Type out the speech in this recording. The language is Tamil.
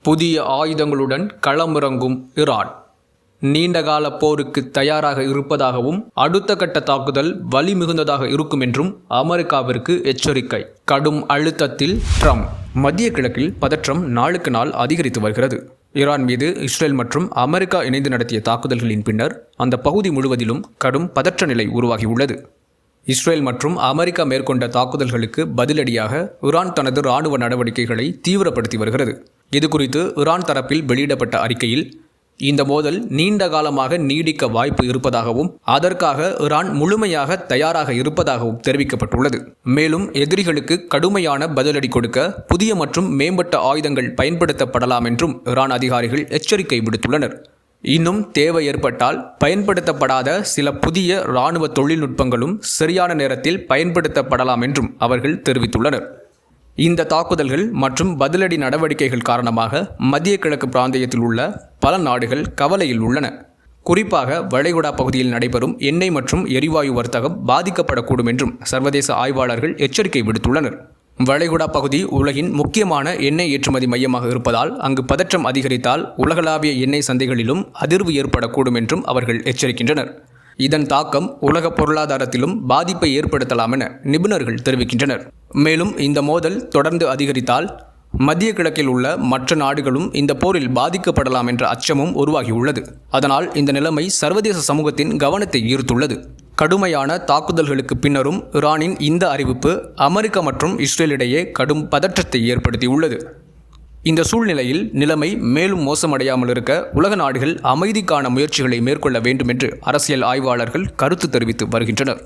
புதிய ஆயுதங்களுடன் களமிறங்கும் ஈரான் நீண்டகால போருக்கு தயாராக இருப்பதாகவும் அடுத்த கட்ட தாக்குதல் வலிமிகுந்ததாக இருக்கும் என்றும் அமெரிக்காவிற்கு எச்சரிக்கை. கடும் அழுத்தத்தில் ட்ரம்ப். மத்திய கிழக்கில் பதற்றம் நாளுக்கு நாள் அதிகரித்து வருகிறது. ஈரான் மீது இஸ்ரேல் மற்றும் அமெரிக்கா இணைந்து நடத்திய தாக்குதல்களின் பின்னர் அந்த பகுதி முழுவதிலும் கடும் பதற்ற நிலை உருவாகியுள்ளது. இஸ்ரேல் மற்றும் அமெரிக்கா மேற்கொண்ட தாக்குதல்களுக்கு பதிலடியாக ஈரான் தனது இராணுவ நடவடிக்கைகளை தீவிரப்படுத்தி வருகிறது. இதுகுறித்து ஈரான் தரப்பில் வெளியிடப்பட்ட அறிக்கையில் இந்த மோதல் நீண்ட காலமாக நீடிக்க வாய்ப்பு இருப்பதாகவும் அதற்காக ஈரான் முழுமையாக தயாராக இருப்பதாகவும் தெரிவிக்கப்பட்டுள்ளது. மேலும் எதிரிகளுக்கு கடுமையான பதிலடி கொடுக்க புதிய மற்றும் மேம்பட்ட ஆயுதங்கள் பயன்படுத்தப்படலாம் என்றும் ஈரான் அதிகாரிகள் எச்சரிக்கை விடுத்துள்ளனர். இன்னும் தேவை ஏற்பட்டால் பயன்படுத்தப்படாத சில புதிய இராணுவ தொழில்நுட்பங்களும் சரியான நேரத்தில் பயன்படுத்தப்படலாம் என்றும் அவர்கள் தெரிவித்துள்ளனர். இந்த தாக்குதல்கள் மற்றும் பதிலடி நடவடிக்கைகள் காரணமாக மத்திய கிழக்கு பிராந்தியத்தில் உள்ள பல நாடுகள் கவலையில் உள்ளன. குறிப்பாக வளைகுடா பகுதியில் நடைபெறும் எண்ணெய் மற்றும் எரிவாயு வர்த்தகம் பாதிக்கப்படக்கூடும் என்றும் சர்வதேச ஆய்வாளர்கள் எச்சரிக்கை விடுத்துள்ளனர். வளைகுடா பகுதி உலகின் முக்கியமான எண்ணெய் ஏற்றுமதி மையமாக இருப்பதால் அங்கு பதற்றம் அதிகரித்தால் உலகளாவிய எண்ணெய் சந்தைகளிலும் அதிர்வு ஏற்படக்கூடும் என்றும் அவர்கள் எச்சரிக்கின்றனர். இதன் தாக்கம் உலக பொருளாதாரத்திலும் பாதிப்பை ஏற்படுத்தலாம் என நிபுணர்கள் தெரிவிக்கின்றனர். மேலும் இந்த மோதல் தொடர்ந்து அதிகரித்தால் மத்திய கிழக்கில் உள்ள மற்ற நாடுகளும் இந்த போரில் பாதிக்கப்படலாம் என்ற அச்சமும் உருவாகியுள்ளது. அதனால் இந்த நிலைமை சர்வதேச சமூகத்தின் கவனத்தை ஈர்த்துள்ளது. கடுமையான தாக்குதல்களுக்கு பின்னரும் ஈரானின் இந்த அறிவிப்பு அமெரிக்கா மற்றும் இஸ்ரேலிடையே கடும் பதற்றத்தை ஏற்படுத்தியுள்ளது. இந்த சூழ்நிலையில் நிலைமை மேலும் மோசமடையாமல் இருக்க உலக நாடுகள் அமைதிக்கான முயற்சிகளை மேற்கொள்ள வேண்டும் என்று அரசியல் ஆய்வாளர்கள் கருத்து தெரிவித்து வருகின்றனர்.